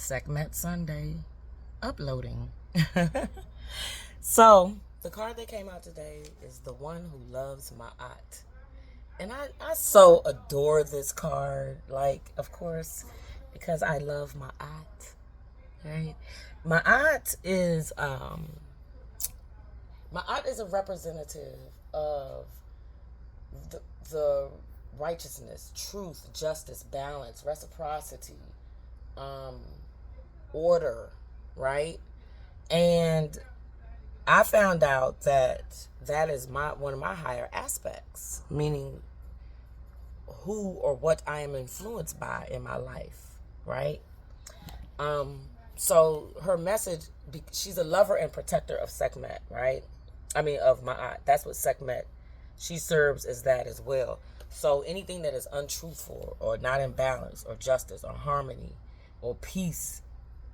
Sekhmet Sunday uploading. So, the card that came out today is the one who loves Maat. And I so adore this card. Like, of course, because I love Maat. Right? Maat is Maat is a representative of the, the righteousness, truth, justice, balance, reciprocity, um, order, right? And I found out that that is one of my higher aspects, meaning who or what I am influenced by in my life, right? Um, so her message, she's a lover and protector of Sekhmet, right? I mean, of Ma'at. That's what Sekhmet, she serves as that as well. So anything that is untruthful or not in balance or justice or harmony or peace,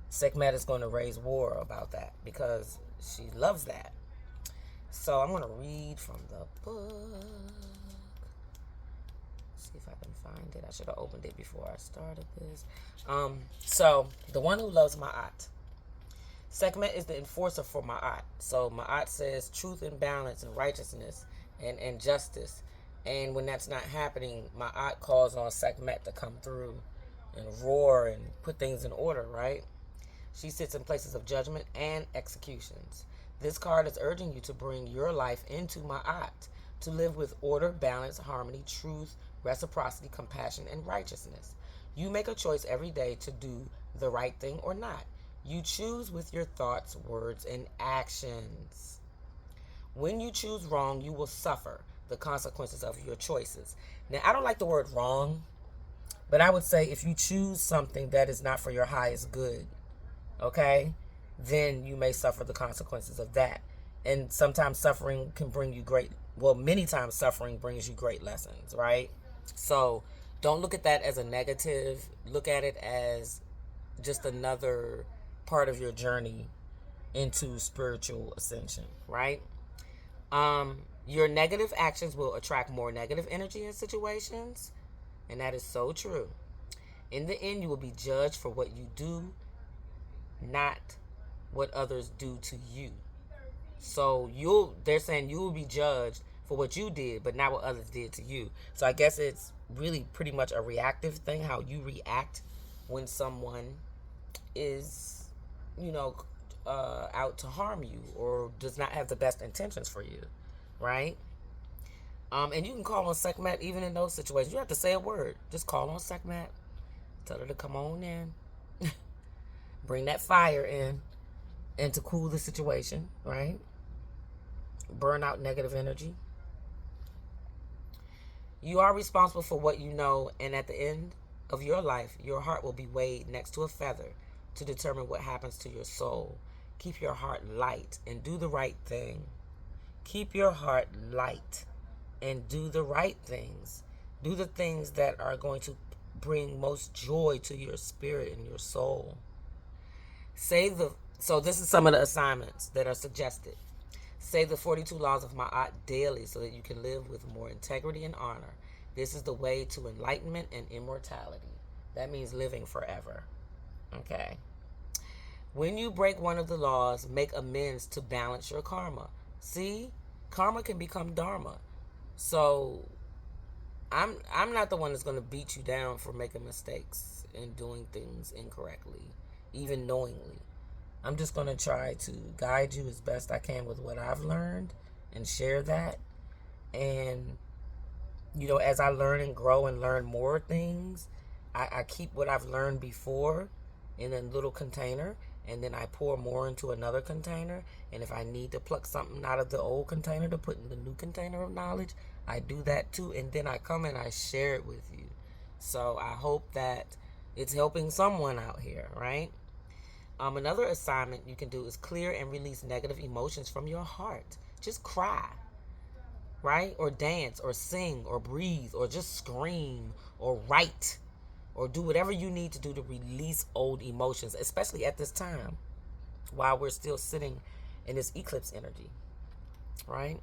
Sekhmet is going to raise war about that because she loves that. So I'm going to read from the book. See if I can find it. I should have opened it before I started this. So the one who loves Ma'at. Sekhmet is the enforcer for Ma'at. So Ma'at says truth and balance and righteousness and justice. And when that's not happening, Ma'at calls on Sekhmet to come through and roar and put things in order, right? She sits in places of judgment and executions. This card is urging you to bring your life into Ma'at, to live with order, balance, harmony, truth, reciprocity, compassion, and righteousness. You make a choice every day to do the right thing or not. You choose with your thoughts, words, and actions. When you choose wrong, you will suffer the consequences of your choices. Now, I don't like the word wrong, but I would say if you choose something that is not for your highest good, okay, then you may suffer the consequences of that. And sometimes suffering can bring you many times suffering brings you great lessons, right? So don't look at that as a negative. Look at it as just another part of your journey into spiritual ascension, right? Your negative actions will attract more negative energy in situations, and that is so true. In the end, you will be judged for what you do, not what others do to you. So they're saying you will be judged for what you did, but not what others did to you. So I guess it's really pretty much a reactive thing, how you react when someone is, you know, out to harm you or does not have the best intentions for you, right? And you can call on Sekhmet even in those situations. You have to say a word. Just call on Sekhmet. Tell her to come on in. Bring that fire in and to cool the situation, right? Burn out negative energy. You are responsible for what you know, and at the end of your life, your heart will be weighed next to a feather to determine what happens to your soul. Keep your heart light and do the right thing. Keep your heart light and do the right things. Do the things that are going to bring most joy to your spirit and your soul. So this is some of the assignments that are suggested. Say the 42 laws of Ma'at daily so that you can live with more integrity and honor. This is the way to enlightenment and immortality. That means living forever. Okay. When you break one of the laws, make amends to balance your karma. See, karma can become dharma. So I'm not the one that's going to beat you down for making mistakes and doing things incorrectly, even knowingly. I'm just going to try to guide you as best I can with what I've learned and share that. And, as I learn and grow and learn more things, I keep what I've learned before in a little container, and then I pour more into another container. And if I need to pluck something out of the old container to put in the new container of knowledge, I do that too. And then I come and I share it with you. So I hope that it's helping someone out here, right? Another assignment you can do is clear and release negative emotions from your heart. Just cry, right? Or dance, or sing, or breathe, or just scream, or write, or do whatever you need to do to release old emotions, especially at this time while we're still sitting in this eclipse energy, right?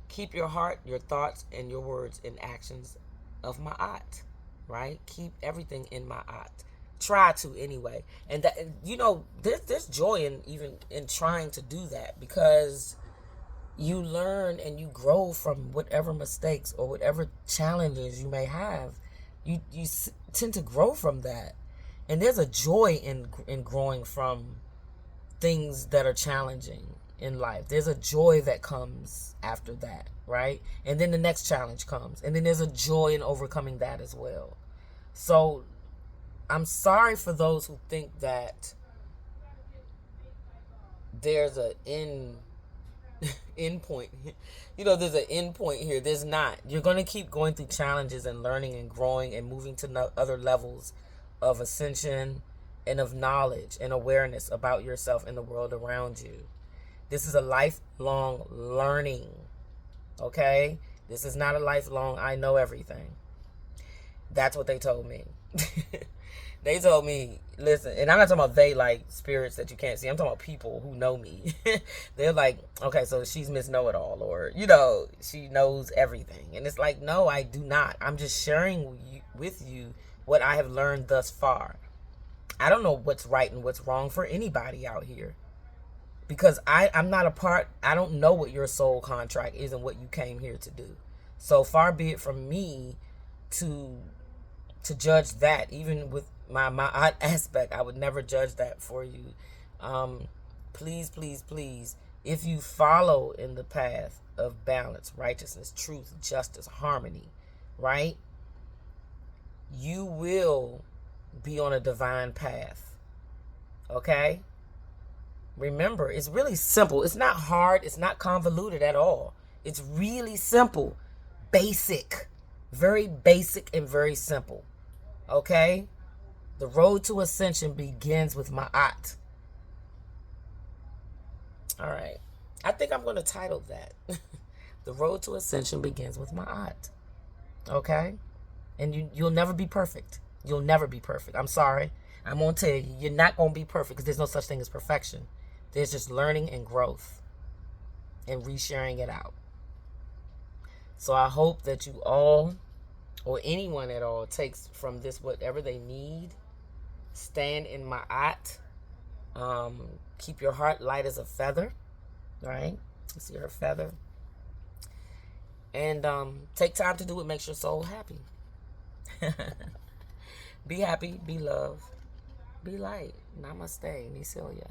Keep your heart, your thoughts, and your words and actions of Ma'at, right? Keep everything in Ma'at. try to anyway. And that, you know, there's joy in even in trying to do that, because you learn and you grow from whatever mistakes or whatever challenges you may have. You tend to grow from that, and there's a joy in growing from things that are challenging in life. There's a joy that comes after that, right? And then the next challenge comes, and then there's a joy in overcoming that as well. So I'm sorry for those who think that there's an end point. You know, there's an end point here. There's not. You're going to keep going through challenges and learning and growing and moving to other levels of ascension and of knowledge and awareness about yourself and the world around you. This is a lifelong learning, okay? This is not a lifelong, I know everything. That's what they told me. They told me, listen, and I'm not talking about they like spirits that you can't see. I'm talking about people who know me. They're like, okay, so she's Miss Know-It-All, or, you know, she knows everything. And it's like, no, I do not. I'm just sharing with you what I have learned thus far. I don't know what's right and what's wrong for anybody out here, because I'm not a part. I don't know what your soul contract is and what you came here to do. So far be it from me to judge that. Even with my odd aspect, I would never judge that for you. Please, please, please, if you follow in the path of balance, righteousness, truth, justice, harmony, right, you will be on a divine path. Okay? Remember, it's really simple. It's not hard. It's not convoluted at all. It's really simple. Basic. Very basic and very simple. Okay? The road to ascension begins with Maat. All right. I think I'm going to title that. The road to ascension begins with Maat. Okay? And you'll never be perfect. You'll never be perfect. I'm sorry. I'm going to tell you, you're not going to be perfect, because there's no such thing as perfection. There's just learning and growth and resharing it out. So I hope that you all, or anyone at all, takes from this whatever they need. Stand in Maat. Keep your heart light as a feather. Right? You see her feather. And take time to do what makes your soul happy. Be happy, be love, be light. Namaste, Nisilia.